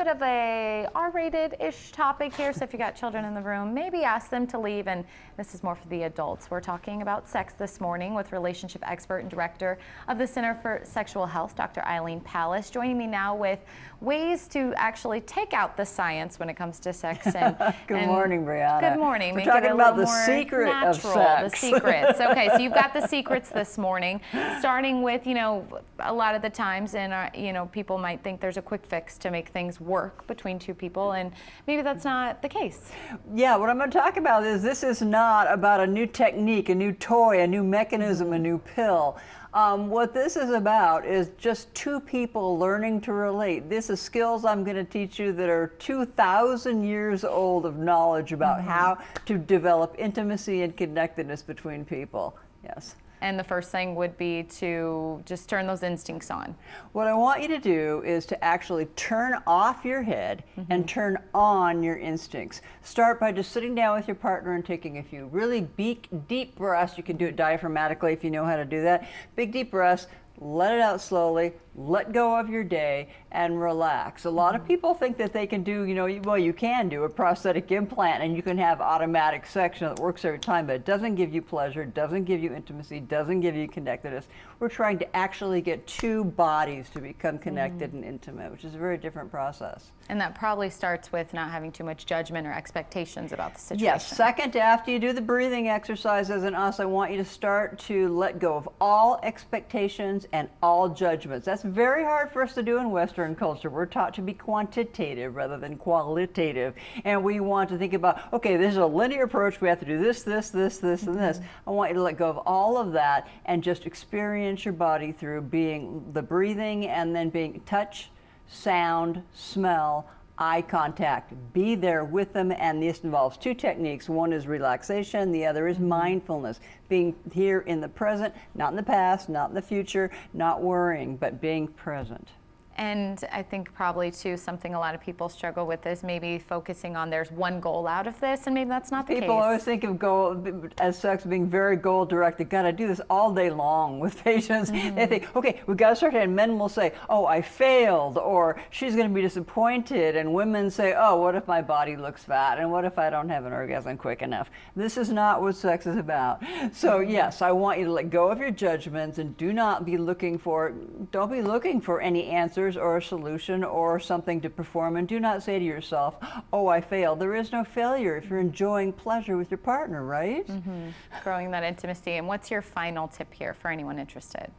bit of a R-rated-ish topic here, so if you got children in the room, maybe ask them to leave, and this is more for the adults. We're talking about sex this morning with relationship expert and director of the Center for Sexual Health, Dr. Eileen Palace, joining me now with ways to actually take out the science when it comes to sex. Good morning, Brianna. Good morning. We're talking about the secret of sex. The secrets. Okay, so you've got the secrets this morning, starting with, a lot of the times, and people might think there's a quick fix to make things work between two people, and maybe that's not the case. Yeah, what I'm going to talk about is this is not about a new technique, a new toy, a new mechanism, a new pill. What this is about is just two people learning to relate. This is skills I'm going to teach you that are 2,000 years old of knowledge about how to develop intimacy and connectedness between people. Yes. And the first thing would be to just turn those instincts on. What I want you to do is to actually turn off your head and turn on your instincts. Start by just sitting down with your partner and taking a few really deep breaths. You can do it diaphragmatically if you know how to do that. Big deep breaths. Let it out slowly, let go of your day, and relax. A lot of people think that they can do, well, you can do a prosthetic implant and you can have automatic sex that works every time, but it doesn't give you pleasure, doesn't give you intimacy, doesn't give you connectedness. We're trying to actually get two bodies to become connected and intimate, which is a very different process. And that probably starts with not having too much judgment or expectations about the situation. Yes, second, after you do the breathing exercises and us, I want you to start to let go of all expectations and all judgments. That's very hard for us to do in Western culture. We're taught to be quantitative rather than qualitative. And we want to think about, okay, this is a linear approach. We have to do this, and this. I want you to let go of all of that and just experience your body through being the breathing and then being touch, sound, smell, eye contact. Be there with them, and this involves two techniques. One is relaxation, the other is mindfulness. Being here in the present, not in the past, not in the future, not worrying, but being present. And I think probably too, something a lot of people struggle with is maybe focusing on there's one goal out of this, and maybe that's not the case. People always think of goal as sex being very goal directed. God, I do this all day long with patients. They think, okay, we got to start, and men will say, oh, I failed, or she's going to be disappointed, and women say, oh, what if my body looks fat, and what if I don't have an orgasm quick enough? This is not what sex is about. So yes, I want you to let go of your judgments and don't be looking for any answers or a solution or something to perform, and do not say to yourself, oh, I failed. There is no failure if you're enjoying pleasure with your partner, right? Growing that intimacy. And what's your final tip here for anyone interested?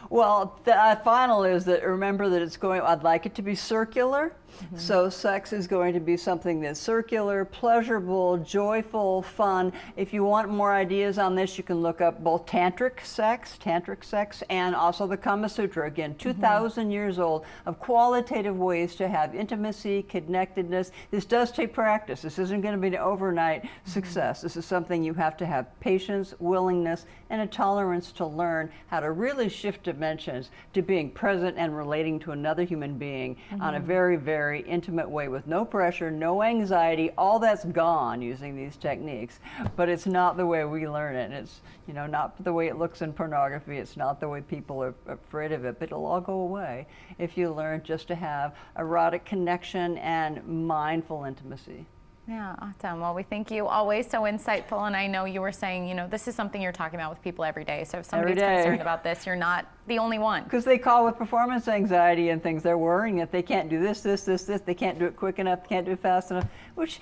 Well, the final is that remember that I'd like it to be circular. So sex is going to be something that's circular, pleasurable, joyful, fun. If you want more ideas on this, you can look up both tantric sex, and also the Kama Sutra. Again, 2,000 years old of qualitative ways to have intimacy, connectedness. This does take practice. This isn't going to be an overnight success. This is something you have to have patience, willingness, and a tolerance to learn how to really shift dimensions to being present and relating to another human being on a very, very intimate way with no pressure, no anxiety. All that's gone using these techniques, but it's not the way we learn it. It's not the way it looks in pornography. It's not the way people are afraid of it, but it'll all go away if you learn just to have erotic connection and mindful intimacy. Yeah, awesome. Well, we thank you, always so insightful, and I know you were saying, this is something you're talking about with people every day, so if somebody's concerned about this, you're not the only one. Because they call with performance anxiety and things. They're worrying that they can't do this, they can't do it quick enough, they can't do it fast enough, which,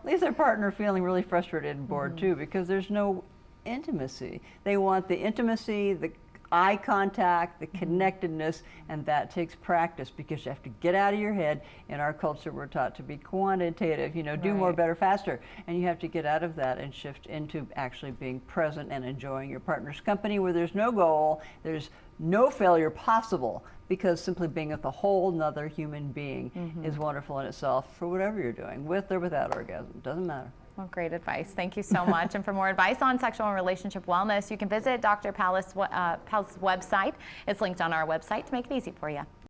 leaves their partner feeling really frustrated and bored too, because there's no intimacy. They want the intimacy, the eye contact, the connectedness, and that takes practice because you have to get out of your head. In our culture, we're taught to be quantitative, do more, better, faster, and you have to get out of that and shift into actually being present and enjoying your partner's company where there's no goal, there's no failure possible, because simply being with a whole nother human being is wonderful in itself for whatever you're doing, with or without orgasm, doesn't matter. Well, great advice. Thank you so much. And for more advice on sexual and relationship wellness, you can visit Dr. Palace's website. It's linked on our website to make it easy for you.